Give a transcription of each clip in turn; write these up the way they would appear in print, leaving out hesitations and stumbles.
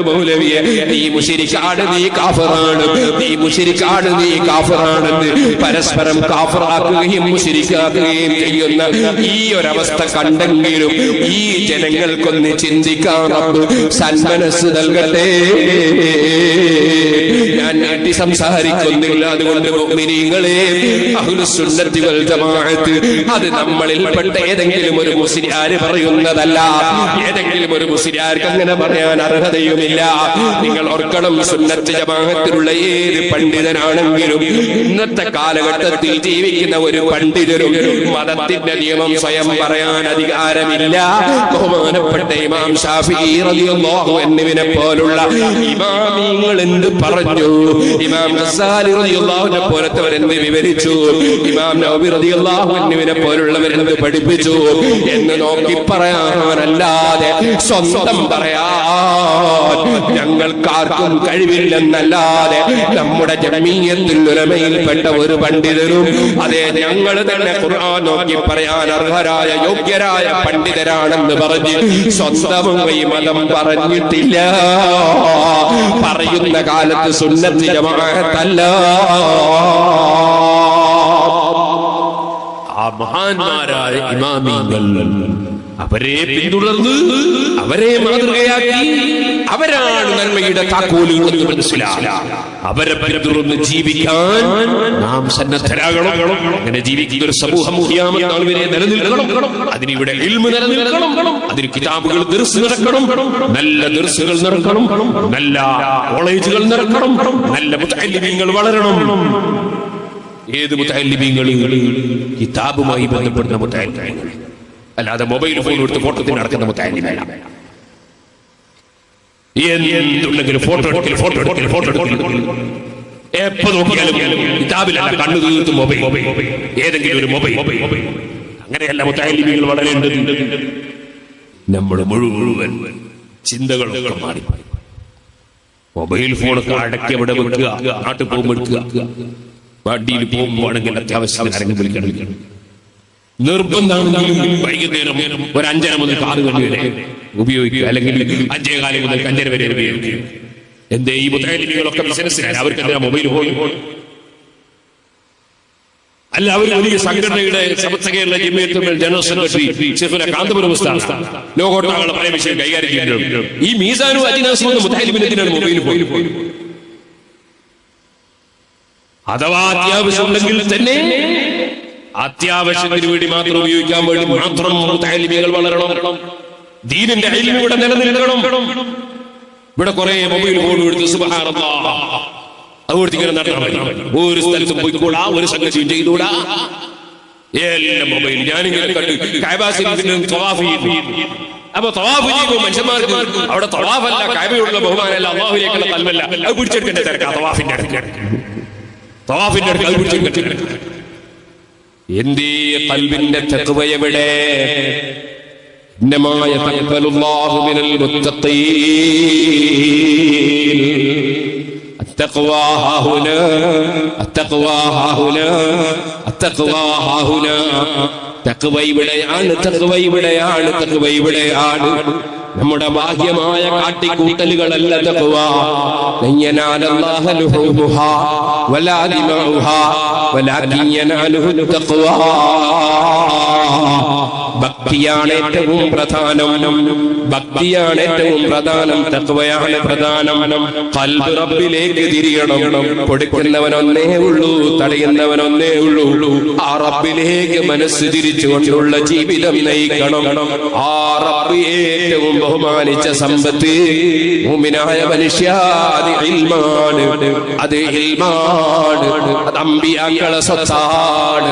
മൗലവിയെ, നീ മുശ്രിക്കാണ്, നീ കാഫിറാണ്, നീ മുശ്രിക്കാണ്, നീ കാഫിറാണെന്ന് പരസ്പരം കാഫിറാക്കുകയും മുശ്രിക്കാക്കുകയും ചെയ്യുന്ന ഈ ഒരവസ്ഥ കണ്ടെങ്കിലും ഈ ജനങ്ങൾക്കൊന്ന് ചിന്തിക്കാൻ റബ്ബ് സന്മനസ്സ് നൽകട്ടെ. ഞാൻ നീട്ടി സംസാരിക്കുന്നില്ല. അതുകൊണ്ട് മുഅ്മിനീങ്ങളെ, അഹ്ലുസുന്നത്തി വൽ ജമാഅത്ത് അത് നമ്മളിൽപ്പെട്ട ഏതെങ്കിലും ഒരു മുസ്ലിയാർ പറയുന്നതല്ല. ഏതെങ്കിലും ഒരു മുസ്ലിയാർക്ക് അങ്ങനെ പറയാൻ അർഹതയുമില്ല. നിങ്ങൾ ഓർക്കണം, സുന്നത്ത് ജമാഅത്തിലുള്ള ഏത് പണ്ഡിതനാണെങ്കിലും ഇന്നത്തെ കാലഘട്ടത്തിൽ ജീവിക്കുന്ന ഒരു പണ്ഡിതരും മതത്തിന്റെ നിയമം സ്വയം പറയാൻ അധികാരമില്ല. ബഹുമാനപ്പെട്ട ഇമാം ശാഫിഈ റളിയല്ലാഹു അൻഹുവിനെ പോലുള്ള ഇമാമിങ്ങൾ എന്ത് പറഞ്ഞു, ഇമാം ഗസാലി റളിയല്ലാഹു അൻഹു പോലത്തവർ എന്ത് വിവരിച്ചു, ഇമാം നവവി റളിയല്ലാഹു അൻഹുവിനെ പോലുള്ളവർ എന്ത് പഠിപ്പിച്ചു എന്ന് നോക്കി പറയാനല്ലാതെ സ്വന്തം പറയാൻ ഞങ്ങൾക്കാർക്കും കഴിവില്ലെന്നല്ലാതെ നമ്മുടെ ജമീയത്തുൽ ഉലമയിൽപ്പെട്ട ഒരു പണ്ഡിതരും അതെ ഞങ്ങൾ തന്നെ ഖുർആൻ നോക്കി പറയാൻ അർഹരായ യോഗ്യരായ പണ്ഡിതരാണെന്ന് പറഞ്ഞ് സ്വന്തവും ഈ മതം പറഞ്ഞിട്ടില്ല. പറയുന്ന കാലത്ത് സുന്നത്ത് ജമാഅത്തല്ല. ആ മഹാന്മാരായ ഇമാമികൾ അവരെ പിന്തുടർന്ന് അവരെ മാതൃകയാക്കി അവരാണ് നന്മയുടെ താക്കോലുകൾ എന്ന് മനസ്സിലാക്കി അവരെ പിന്തുടർന്ന് ജീവിക്കാൻ നാം സന്നദ്ധരാകണം. അങ്ങനെ ജീവിക്കുന്ന ഒരു സമൂഹം ഖിയാമത്ത് നാൾ വരെ നിലനിൽക്കണം. അതിനിവിടെ ഇൽമു നിലനിൽക്കണം. അതിന് കിതാബുകൾ ദർസ് നടക്കണം, നല്ല ദർസുകൾ നടക്കണം, നല്ല കോളേജുകൾ നടക്കണം, നല്ല മുതഅല്ലിമീങ്ങൾ വളരണം. ഏത് മുതഅല്ലിമീങ്ങൾ? കിതാബുമായി ബന്ധപ്പെടുന്ന മുതഅല്ലിമീങ്ങൾ, അല്ലാതെ മൊബൈൽ ഫോൺ എടുത്ത് ഫോട്ടോത്തിന് നടക്കുന്ന മുതഅല്ലിമീങ്ങൾ. എന്തുണ്ടെങ്കിലും ഫോട്ടോ എടുക്കൽ എപ്പോ നോക്കിയാലും കിതാബിലല്ല, കണ്ണു തീർത്ത് മൊബൈൽ, ഏതെങ്കിലും ഒരു മൊബൈൽ. അങ്ങനെയല്ല മുതഅല്ലിമീങ്ങൾ വളരേണ്ടത്. നമ്മൾ മുഴുവൻ ചിന്തകളൊക്കെ മാറി മൊബൈൽ ഫോണൊക്കെ അടക്കി അവിടെ വെക്കുക, നാട്ടിൽ പോകുമ്പോൾ എടുക്കുക, വണ്ടിയിൽ പോകുമ്പോഴാണെങ്കിൽ അത്യാവശ്യം ആരെങ്കിലും വിളിക്കണം. നിർബന്ധമാണെങ്കിലും വൈകുന്നേരം ഒരു 5:30 മുതൽ 6 മണി വരെ ഉപയോഗിക്കുക, അല്ലെങ്കിൽ 5:15 മുതൽ 5:30 വരെ ഉപയോഗിക്കുക. എന്തേ ഈ മുതഅല്ലിമീങ്ങളൊക്കെ ബിസിനസ്സിലാണ്, അവർക്ക് എന്തിനാ മൊബൈൽ ഫോൺ? അല്ല, അവർ വലിയ സംഘടനയുടെ സമസ്ത കേരള ജമിയത്തുൽ ജനറൽ സെക്രട്ടറി ശൈഖുന കാന്തപുരം ഉസ്താദ് ലോകോത്തരങ്ങളെ പല വിഷയം കൈകാര്യം ചെയ്യുന്നു. ഈ മീസാനും അജിനാസും മുതഅല്ലിമിനെതിരാണ് മൊബൈൽ ഫോൺ. അഥവാ അത്യാവശ്യമുണ്ടെങ്കിൽ തന്നെ അത്യാവശ്യത്തിന് വേണ്ടി മാത്രം ഉപയോഗിക്കാൻ വേണ്ടി മാത്രം മുതഅല്ലിമീങ്ങൾ വളരണം. ദീനിന്റെ ഇൽമ് ഇവിടെ നിലനിൽക്കണം. ഇവിടെ കുറെ മൊബൈൽ ഫോൺ എടുത്ത് സുബ്ഹാനല്ലാഹ് അതുകൊണ്ട് ഇങ്ങനെ നടക്കണം. ഒരു സ്ഥലത്തും പോയിക്കൂടാ, ഒരു സംഗതിയും ചെയ്തുകൂടാ, എല്ലാം മൊബൈൽ. ഞാനിങ്ങനെ കണ്ടു തവാഫ് ചെയ്യുന്നു. അപ്പൊ തവാഫ് ചെയ്യുമ്പോൾ മനുഷ്യന്മാർക്ക് അവിടെ തവാഫല്ല, കഅബയുള്ള ബഹുമാനമല്ല, അല്ലാഹുവിലേക്കുള്ള ഖൽബല്ല, അത് പിടിച്ചെടുക്കേണ്ട തിരക്കാ. തവാഫിന്റെ അടുത്ത് അത് പിടിച്ചെടുക്കേണ്ട. എന്തേ ഖൽബിന്റെ തഖ്വ എവിടെ? ഇന്നമാ യതഖബ്ബലുല്ലാഹു മിനൽ മുത്തഖീൻ. التقوى ها هنا، التقوى ها هنا، التقوى ها هنا. തഖ്വ ഇവിടെയാണ്, തഖ്വ ഇവിടെയാണ്, തഖ്വ ഇവിടെയാണ്. നമ്മുടെ ബാഹ്യമായ കാട്ടിക്കൂട്ടലുകളല്ല തഖ്വ. ലൻ യനാലല്ലാഹ ലുഹൂമുഹാ വലാ ദിമാഉഹാ വലാകിൻ യനാലുഹു തഖ്വ. ഭക്തിയാണ് ഏറ്റവും പ്രധാനം, ഭക്തിയാണ് ഏറ്റവും പ്രധാനം, തഖ്വയാണ് പ്രധാനം. ഖൽബ് റബ്ബിലേക്ക് തിരിയണം. കൊടുക്കുന്നവനൊന്നേ ഉള്ളൂ, തടയുന്നവനൊന്നേ ഉള്ളൂ. ആ റബ്ബിലേക്ക് മനസ്സ് തിരിച്ചുകൊണ്ടുള്ള ജീവിതം നയിക്കണം. ആ റബ്ബ് ഏറ്റവും ബഹുമാനിച്ച സമ്പത്ത് മുഅ്മിനായ മനുഷ്യ അത് ഇൽമാണ്, അത് ഇൽമാണ്. അത് അമ്പിയാക്കളുടെ സ്വത്താണ്,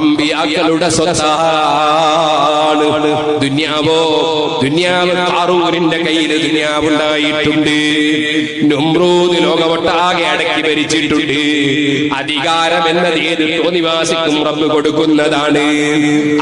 അമ്പിയാക്കളുടെ സ്വത്താണ്. ദുനിയാവ് ഖാറൂനിന്റെ കയ്യിൽ ദുനിയാവുണ്ടായിട്ടുണ്ട്. നമ്രൂദ് ലോകമൊട്ടാകെ അടക്കി ഭരിച്ചിട്ടുണ്ട്. അധികാരം എന്നത് ഏത് തോന്നിവാസിക്കും റബ്ബ് കൊടുക്കുന്നതാണ്.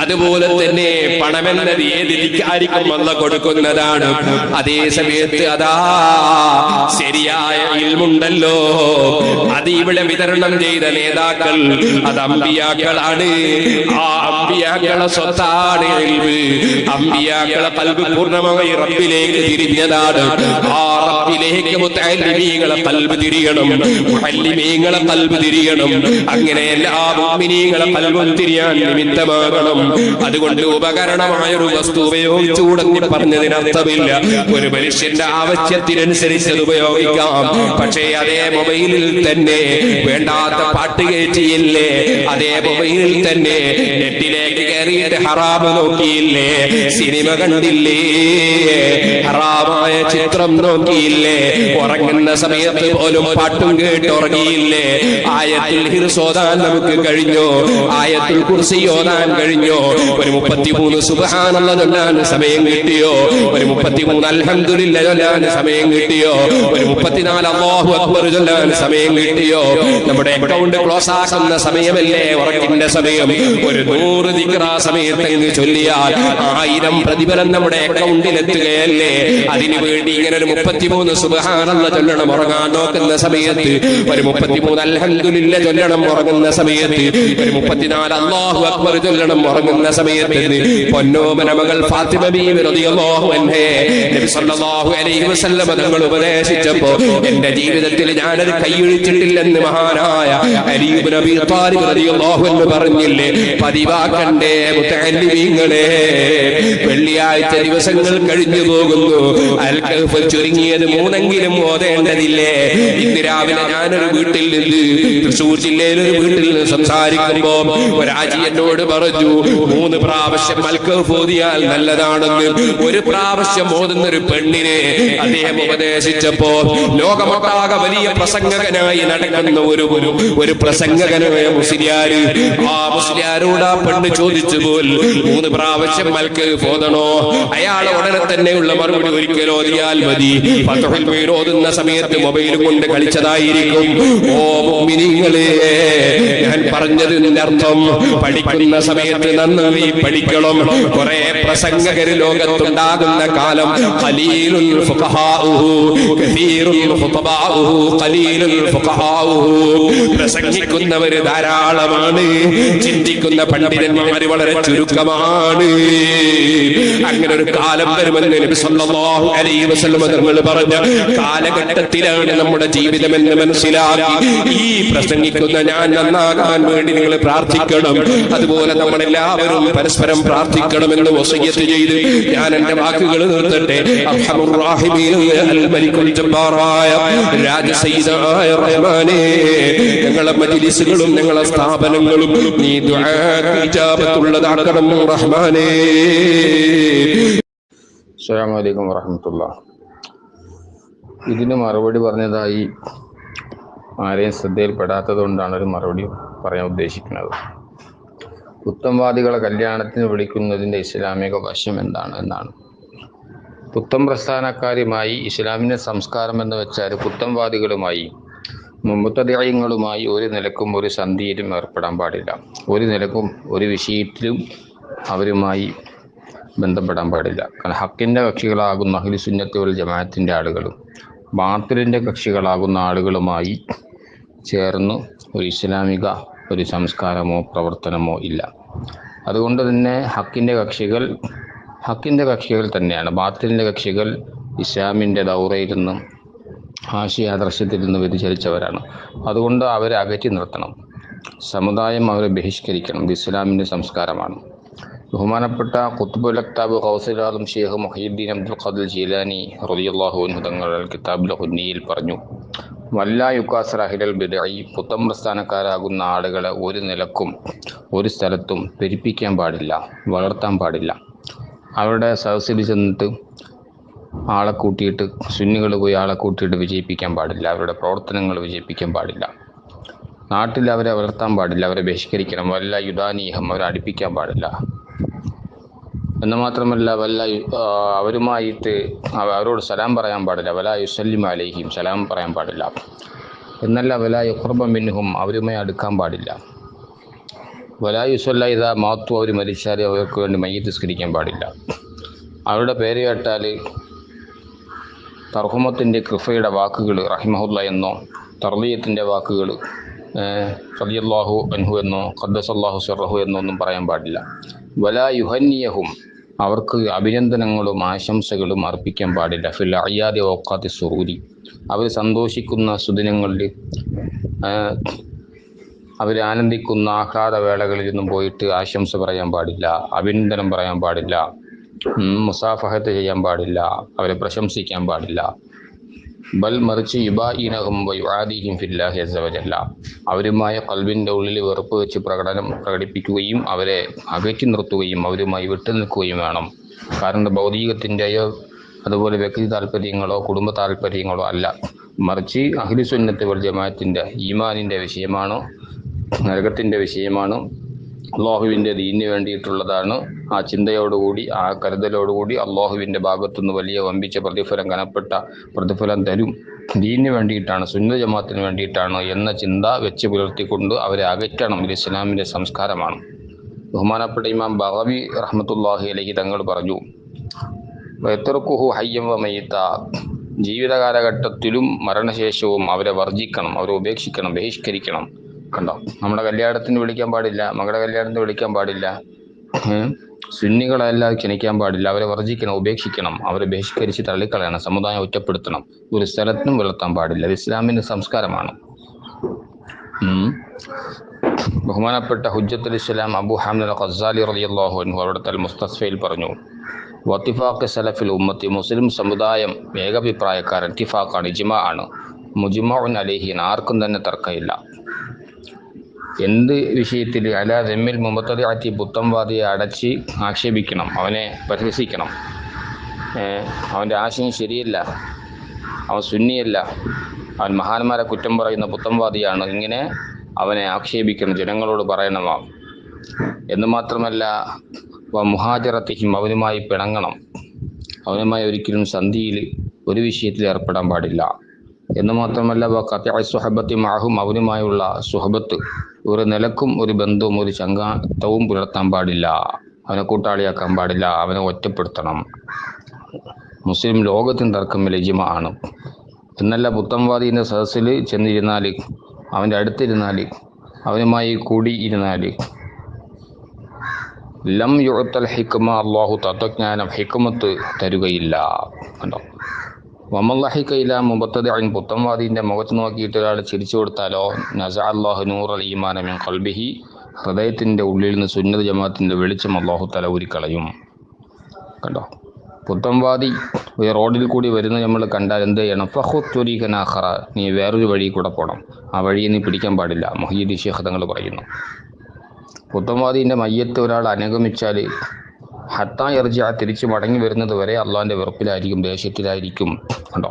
അതുപോലെ തന്നെ പണമെന്നത് ഏത് ധിക്കാരിക്കും അല്ലാഹ് കൊടുക്കുന്നതാണ്. ചെയ്യുന്നതാണ്. അതേ സമയത്ത് അതാ ശരിയായ ഇൽമുണ്ടല്ലോ, അത് ഇവിടെ വിതരണം ചെയ്ത നേതാക്കൾ അത് അമ്പിയാക്കളാണ്. ആ അമ്പിയാക്കളെ സ്വത്താണ് ഇൽമ്. അമ്പിയാക്കളെ ഖൽബ് പൂർണ്ണമായി റബ്ബിലേക്ക് തിരിഞ്ഞതാണ്. ആ റബ്ബിലേക്ക് മുതഅല്ലിമീങ്ങളെ ഖൽബ് തിരിയണം, മുഅല്ലിമീങ്ങളെ ഖൽബ് തിരിയണം. അങ്ങനെ എല്ലാ മുഅ്മിനീങ്ങളെ ഖൽബും തിരിയാൻ നിമിത്തമാകണം. അതുകൊണ്ട് ഉപകരണമായ ഒരു വസ്തു ഉപയോഗിച്ചുകൂടെന്ന് പറഞ്ഞതിനർത്ഥമില്ല. ഒരു മനുഷ്യന്റെ ആവശ്യത്തിനനുസരിച്ച് അത് ഉപയോഗിക്കാം. പക്ഷേ അതേ മൊബൈലിൽ തന്നെ വേണ്ടാത്ത പാട്ട് കയറ്റിയില്ലേ, അതേ മൊബൈലിൽ തന്നെ നെറ്റിലേക്ക് കയറിയിട്ട് ഹറാമ് നോക്കിയില്ലേ, സിനിമ കണ്ടില്ലേ, ഹറാമായ ചിത്രം നോക്കിയില്ലേ, ഉറങ്ങുന്ന സമയത്ത് പോലും പാട്ടും കേട്ട് ഉറങ്ങിയില്ലേ, ആയത്തുൽ ഹിർസ് ഓതാൻ നമുക്ക് കഴിഞ്ഞോ, ആയത്തുൽ കുർസി ഓതാൻ കഴിഞ്ഞോ, ഒരു 33 സുബ്ഹാനല്ലാഹ് ചൊല്ലാൻ സമയം കിട്ടിയോ, ഒരു 33 അൽഹംദുലില്ലാഹ് ചൊല്ലാൻ സമയം കിട്ടിയോ, ഒരു 34 അല്ലാഹു അക്ബർ ചൊല്ലാൻ സമയം കിട്ടിയോ? നമ്മുടെ അക്കൗണ്ട് ക്ലോസ് ആക്കുന്ന സമയമല്ലേ ഉറക്കിന്റെ സമയം. ഒരു 100 ദിക്ർ ആ സമയത്തെങ്കിൽ ചൊല്ലിയാൽ 1000 പ്രതിഫലം നമ്മുടെ അക്കൗണ്ടിൽ എത്തുകയല്ലേ? അതിനു വേണ്ടി ഇങ്ങനെ ഒരു 33 സുബ്ഹാനല്ലാഹ് ചൊല്ലണം ഉറങ്ങാൻ നോക്കുന്ന സമയത്ത്, ഒരു 33 അൽഹംദുലില്ലാഹ് ചൊല്ലണം ഉറങ്ങുന്ന സമയത്ത്, ഒരു 34 അല്ലാഹു അക്ബർ ചൊല്ലണം ഉറങ്ങുന്ന സമയത്ത്. പൊന്നോമന മകൾ ഫാത്തിമ ബീവി റളിയല്ലാഹു അൻഹ നബി സല്ലല്ലാഹു അലൈഹി വസല്ലം തങ്ങൾ ഉപദേശിച്ചപ്പോൾ എന്റെ ജീവിതത്തിൽ ഞാനത് കൈയൊഴിച്ചിട്ടില്ലെന്ന് മഹാനായ അലി ഇബ്നു അബീ ത്വാലിബ് റളിയല്ലാഹു അൻഹു പറഞ്ഞില്ലേ? പതിവാക്കണ്ടേ മുതഅല്ലിമീങ്ങളെ. വെള്ളിയാഴ്ച ദിവസങ്ങൾ കഴിഞ്ഞു പോകുന്നു, അൽ കഹ്ഫ് ചുരുങ്ങിയത് 3 ഓതേണ്ടതില്ലേ? ഇന്ന് രാവിലെ ഞാനൊരു വീട്ടിൽ നിന്ന്, തൃശ്ശൂർ ജില്ലയിലെ ഒരു വീട്ടിൽ നിന്ന് സംസാരിക്കുമ്പോ ഒരാജി എന്നോട് പറഞ്ഞു 3 പ്രാവശ്യം അൽ കഹ്ഫ് ഓതിയാൽ നല്ലതാണെന്ന്. ഒരു പ്രാവശ്യം ഓതുന്ന ഒരു പെണ്ണിനെ അദ്ദേഹം ഉപദേശിച്ചപ്പോ ലോകമൊട്ടാകെ വലിയ പ്രസംഗകനായി നടക്കുന്ന ഒരു പ്രസംഗകനായ മുസ്ലിയാര്, ആ മുസ്ലിയാരോട് ആ പെണ്ണ് ചോദിച്ചു പോൽ 3 പ്രാവശ്യം അൽ കഹ്ഫ് ഓതണോ? അയാൾ ഉടനെ തന്നെയുള്ള മറുപടി ഒരിക്കൽ ഓതിയാൽ മതി. ഫത്ഹുൽ മുഈൻ ഓതുന്ന സമയത്ത് മൊബൈലും കൊണ്ട് കളിച്ചതായിരിക്കും. ഓ മുഅ്മിനീങ്ങളെ, ഞാൻ പറഞ്ഞതിന്റെ അർത്ഥം പഠിക്കുന്ന സമയത്ത് നന്നായി പഠിക്കണം. കുറെ പ്രസംഗകർ ലോകത്തുണ്ടാകുന്ന കാലം ഖലീലുൽ ഫുഖഹാഉഹു കസീറുൽ ഖുതബാഉഹു ഖലീലുൽ ഫുഖഹാഉഹു. പ്രസംഗിക്കുന്നവര് ധാരാളമാണ്, ചിന്തിക്കുന്ന പണ്ഡിതന്മാർ വളരെ ചുരുക്കമാണ്. അങ്ങനെ ഒരു കാലം വരുമെന്ന് നബി സല്ലല്ലാഹു അലൈഹി വസല്ലം തങ്ങൾ പറഞ്ഞ കാലഘട്ടത്തിലാണ് നമ്മുടെ ജീവിതമെന്ന് മനസ്സിലാക്കി ഈ പ്രസംഗിക്കുന്ന ഞാൻ നന്നാകാൻ വേണ്ടി നിങ്ങൾ പ്രാർത്ഥിക്കണം. അതുപോലെ നമ്മളെല്ലാവരും പരസ്പരം പ്രാർത്ഥിക്കണമെന്ന് വസിയ്യത്ത് ചെയ്ത് ഞാൻ എന്റെ വാക്കുകൾ നിർത്തട്ടെ. അർഹമുർ റഹീമീൻ അൽ മലിക്കുൽ ജബ്ബാറായ രാജസയ്യിദായ റഹ്മാനേ, ഞങ്ങളുടെ മജ്ലിസുകളും ഞങ്ങളുടെ സ്ഥാപനങ്ങളും നീ ദുആക്ക് ഇജാബത്തുള്ളതാക്കണം റഹ്മാനേ. അസ്സലാമു അലൈക്കും വറഹ്മത്തുള്ളാഹി. ഇതിന് മറുപടി പറഞ്ഞതായി ആരെയും ശ്രദ്ധയിൽപ്പെടാത്തത് കൊണ്ടാണ് ഒരു മറുപടി പറയാൻ ഉദ്ദേശിക്കുന്നത്. പുത്തംവാദികളെ കല്യാണത്തിന് വിളിക്കുന്നതിൻ്റെ ഇസ്ലാമിക വശം എന്നാണ്. പുത്തം പ്രസ്ഥാനക്കാരുമായി ഇസ്ലാമിൻ്റെ സംസ്കാരം എന്ന് വെച്ചാൽ പുത്തംവാദികളുമായി മുബ്തദിഈങ്ങളുമായി ഒരു നിലക്കും ഒരു സന്ധിയിലും ഏർപ്പെടാൻ പാടില്ല. ഒരു നിലക്കും ഒരു വിഷയത്തിലും അവരുമായി ബന്ധപ്പെടാൻ പാടില്ല. കാരണം ഹക്കിൻ്റെ കക്ഷികളാകുന്ന അഹ്ലു സുന്നത്ത് വൽ ജമാഅത്തിൻ്റെ ആളുകളും ബാത്തിലിൻ്റെ കക്ഷികളാകുന്ന ആളുകളുമായി ചേർന്ന് ഒരു ഇസ്ലാമിക ഒരു സംസ്കാരമോ പ്രവർത്തനമോ ഇല്ല. അതുകൊണ്ട് തന്നെ ഹക്കിൻ്റെ കക്ഷികൾ തന്നെയാണ്. ബാത്തിലിൻ്റെ കക്ഷികൾ ഇസ്ലാമിൻ്റെ ദൗറയിൽ നിന്നും ആശയാദർശത്തിൽ നിന്ന് വ്യതിചലിച്ചവരാണ്. അതുകൊണ്ട് അവരെ അകറ്റി നിർത്തണം. സമുദായം അവരെ ബഹിഷ്കരിക്കണം. ഇത് ഇസ്ലാമിൻ്റെ സംസ്കാരമാണ്. ബഹുമാനപ്പെട്ട ഖുത്ബുൽ അക്താബ് ഗൗസുൽ ആലം ശൈഖ് മുഹയ്യിദ്ദീൻ അബ്ദുൽ ഖാദിർ ജീലാനി റളിയല്ലാഹു അൻഹു തങ്ങൾ കിതാബുൽ ഹുന്നിയിൽ പറഞ്ഞു, വല്ലാ യുകാസിർ അഹ്ലൽ ബിദ്അഇ, പുത്തം പ്രസ്ഥാനക്കാരാകുന്ന ആളുകളെ ഒരു നിലക്കും ഒരു സ്ഥലത്തും പെരുപ്പിക്കാൻ പാടില്ല, വളർത്താൻ പാടില്ല. അവരുടെ സദസ്സിൽ ചെന്നിട്ട് ആളെ കൂട്ടിയിട്ട് സുന്നികൾ പോയി ആളെ കൂട്ടിയിട്ട് വിജയിപ്പിക്കാൻ പാടില്ല. അവരുടെ പ്രവർത്തനങ്ങൾ വിജയിപ്പിക്കാൻ പാടില്ല. നാട്ടിൽ അവരെ വളർത്താൻ പാടില്ല, അവരെ ബഹിഷ്കരിക്കണം. വല്ല യുദാനീഹം, അവരെ അടുപ്പിക്കാൻ പാടില്ല എന്ന് മാത്രമല്ല അവരുമായിട്ട് അവരോട് സലാം പറയാൻ പാടില്ല. വലാ യുസല്ലിം അലൈഹിം, സലാം പറയാൻ പാടില്ല. എന്നല്ല വലാ യുഖ്റബ മിൻഹും, അവരുമായി അടുക്കാൻ പാടില്ല. വലാ യുസല്ല ഇദാ മാത്തു, അവർ മരിച്ചാൽ അവർക്ക് വേണ്ടി മയ്യിത്ത് നിസ്കരിക്കാൻ പാടില്ല. അവരുടെ പേര് കേട്ടാൽ തർഹുമത്തിൻ്റെ കൃഫയുടെ വാക്കുകൾ റഹിമഹുല്ല എന്നോ തർലിയത്തിൻ്റെ വാക്കുകൾ റളിയല്ലാഹു അൻഹു എന്നോ ഖദ്ദസല്ലാഹു സിർറഹു എന്നോ ഒന്നും പറയാൻ പാടില്ല. വലാ യുഹന്നിയഹും അവർക്ക് അഭിനന്ദനങ്ങളും ആശംസകളും അർപ്പിക്കാൻ പാടില്ല. ഫിൽ അയ്യാദി വഖാത്തി സുറൂരി അവർ സന്തോഷിക്കുന്ന സുദിനങ്ങളിൽ അവർ ആനന്ദിക്കുന്ന ആഹ്ലാദവേളകളിലൊന്നും പോയിട്ട് ആശംസ പറയാൻ പാടില്ല, അഭിനന്ദനം പറയാൻ പാടില്ല, മുസാഫഹത്ത് ചെയ്യാൻ പാടില്ല, അവരെ പ്രശംസിക്കാൻ പാടില്ല. ബൽ മറിച്ച് യുബായിനഹും വയുആദിഹിം ഫില്ലാഹി അസ്സ വജല്ല അവരുമായി ഖൽബിൻ്റെ ഉള്ളിൽ വെറുപ്പ് വെച്ച് പ്രകടിപ്പിക്കുകയും അവരെ അകറ്റി നിർത്തുകയും അവരുമായി വിട്ടുനിൽക്കുകയും വേണം. കാരണം ഭൗതികത്തിൻ്റെയോ അതുപോലെ വ്യക്തി താല്പര്യങ്ങളോ കുടുംബ താല്പര്യങ്ങളോ അല്ല, മറിച്ച് അഹ്ലു സുന്നത്ത് വൽ ജമാഅത്തിൻ്റെ ഈമാനിൻ്റെ വിഷയമാണ്, നരകത്തിൻ്റെ വിഷയമാണ്, അള്ളാഹുവിൻ്റെ ദീനിന് വേണ്ടിയിട്ടുള്ളതാണ്. ആ ചിന്തയോടുകൂടി ആ കരുതലോടുകൂടി അള്ളാഹുവിൻ്റെ ഭാഗത്തുനിന്ന് വലിയ വമ്പിച്ച പ്രതിഫലം, കനപ്പെട്ട പ്രതിഫലം തരും. ദീനിന് വേണ്ടിയിട്ടാണ്, സുന്നത്ത് ജമാഅത്തിന് വേണ്ടിയിട്ടാണ് എന്ന ചിന്ത വെച്ച് പുലർത്തിക്കൊണ്ട് അവരെ അകറ്റണം. ഇത് ഇസ്ലാമിൻ്റെ സംസ്കാരമാണ്. ബഹുമാനപ്പെട്ട ഇമാം ബഗവി റഹ്മത്തുള്ളാഹി അലൈഹി തങ്ങൾ പറഞ്ഞു, വയത്തറുക്കുഹു ഹയ്യം വ മയ്യിത്ത ജീവിത കാലഘട്ടത്തിലും മരണശേഷവും അവരെ വർജിക്കണം, അവരെ ഉപേക്ഷിക്കണം, ബഹിഷ്കരിക്കണം. കണ്ടോ, നമ്മുടെ കല്യാണത്തിന് വിളിക്കാൻ പാടില്ല, മകളുടെ കല്യാണത്തിന് വിളിക്കാൻ പാടില്ല, സുന്നികളെല്ലാം ക്ഷണിക്കാൻ പാടില്ല, അവരെ വർജിക്കണം, ഉപേക്ഷിക്കണം, അവരെ ബഹിഷ്കരിച്ച് തള്ളിക്കളയണം, സമുദായം ഒറ്റപ്പെടുത്തണം, ഒരു സ്ഥലത്തിനും വളർത്താൻ പാടില്ല. ഇത് ഇസ്ലാമിൻ്റെ സംസ്കാരമാണ്. ബഹുമാനപ്പെട്ട ഹുജ്ജത്തുൽ ഇസ്ലാം അബൂ ഹാമിദ് അൽ ഖസ്സാലി റളിയല്ലാഹു അൻഹു അവിടുത്തെ അൽ മുസ്തസ്ഫയിൽ പറഞ്ഞു, വത്തിഫാഖ് സലഫിൽ ഉമ്മത്തി മുസ്ലിം സമുദായം ഏകഭിപ്രായക്കാരൻ, ഇത്തിഫാഖാണ്, ഇജ്മാ ആണ്, മുജ്മഉൻ അലൈഹി ആർക്കും തന്നെ തർക്കമില്ല. എന്ത് വിഷയത്തിൽ? അലാ ദമ്മിൽ മുബത്തദിഅത്തി പുത്തംവാദിയെ അടച്ച് ആക്ഷേപിക്കണം, അവനെ പരിഹസിക്കണം, അവൻ്റെ ആശയം ശരിയല്ല, അവൻ സുന്നിയല്ല, അവൻ മഹാന്മാരെ കുറ്റം പറയുന്ന പുത്തംവാദിയാണ്, ഇങ്ങനെ അവനെ ആക്ഷേപിക്കണം, ജനങ്ങളോട് പറയണമാ. എന്ന് മാത്രമല്ല മുഹാജറത്തിഹിം അവനുമായി പിണങ്ങണം, അവനുമായി ഒരിക്കലും സന്ധിയിൽ ഒരു വിഷയത്തിൽ ഏർപ്പെടാൻ പാടില്ല. എന്ന് മാത്രമല്ല സുഹബത്തി മാഹും അവനുമായുള്ള സുഹബത്ത് ഒരു നിലക്കും ഒരു ബന്ധവും ഒരു ചങ്ങാത്തവും പുലർത്താൻ പാടില്ല, അവനെ കൂട്ടാളിയാക്കാൻ പാടില്ല, അവനെ ഒറ്റപ്പെടുത്തണം. മുസ്ലിം ലോകത്തിന് തർക്കമില്ല, ഇജ്മാ ആണ്. എന്നല്ല പുത്തംവാദീൻ്റെ സദസ്സിൽ ചെന്നിരുന്നാൽ, അവൻ്റെ അടുത്തിരുന്നാൽ, അവനുമായി കൂടി ഇരുന്നാൽ ലം യുഅത്തൽ ഹിക്മ അള്ളാഹു തത്വജ്ഞാനം ഹിക്മത്ത് തരുകയില്ല. കണ്ടോ, വമല്ലഹിക്കയില്ല മുബത്തദിഅൻ പുത്തംവാദീൻ്റെ മുഖത്ത് നോക്കിയിട്ട് ഒരാൾ ചിരിച്ചു കൊടുത്താലോ നസഅ അല്ലാഹു നൂറൽ ഈമാന മിൻ ഖൽബിഹി ഹൃദയത്തിൻ്റെ ഉള്ളിൽ നിന്ന് സുന്നത്ത് ജമാഅത്തിൻ്റെ വെളിച്ചം അള്ളാഹു തആല ഊരിക്കളയും. കണ്ടോ, പുത്തംവാദി ഒരു റോഡിൽ കൂടി വരുന്ന നമ്മൾ കണ്ടാൽ എന്ത് ചെയ്യണം? ഫഖുത്വരീഖൻ ആഖറ, നീ വേറൊരു വഴി കൂടെ പോകണം, ആ വഴിയെ നീ പിടിക്കാൻ പാടില്ല. മുഹയ്യിദ്ദീൻ ശൈഖ് തങ്ങൾ പറയുന്നു, പുത്തംവാദീൻ്റെ മയ്യത്ത് ഒരാൾ അനുഗമിച്ചാൽ ഹത്താ യർജിഅ തിരിച്ചു മടങ്ങി വരുന്നത് വരെ അള്ളാഹിൻ്റെ വെറുപ്പിലായിരിക്കും, ദേഷ്യത്തിലായിരിക്കും. കണ്ടോ,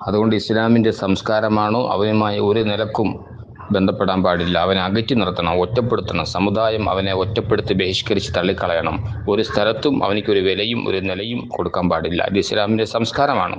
അതുകൊണ്ട് ഇസ്ലാമിൻ്റെ സംസ്കാരമാണ് അവനുമായി ഒരു നിലക്കും ബന്ധപ്പെടാൻ പാടില്ല, അവനെ അകറ്റി നിർത്തണം, ഒറ്റപ്പെടുത്തണം. സമുദായം അവനെ ഒറ്റപ്പെടുത്തി ബഹിഷ്കരിച്ച് തള്ളിക്കളയണം. ഒരു സ്ഥലത്തും അവനിക്കൊരു വിലയും ഒരു നിലയും കൊടുക്കാൻ പാടില്ല. ഇത് ഇസ്ലാമിൻ്റെ സംസ്കാരമാണ്.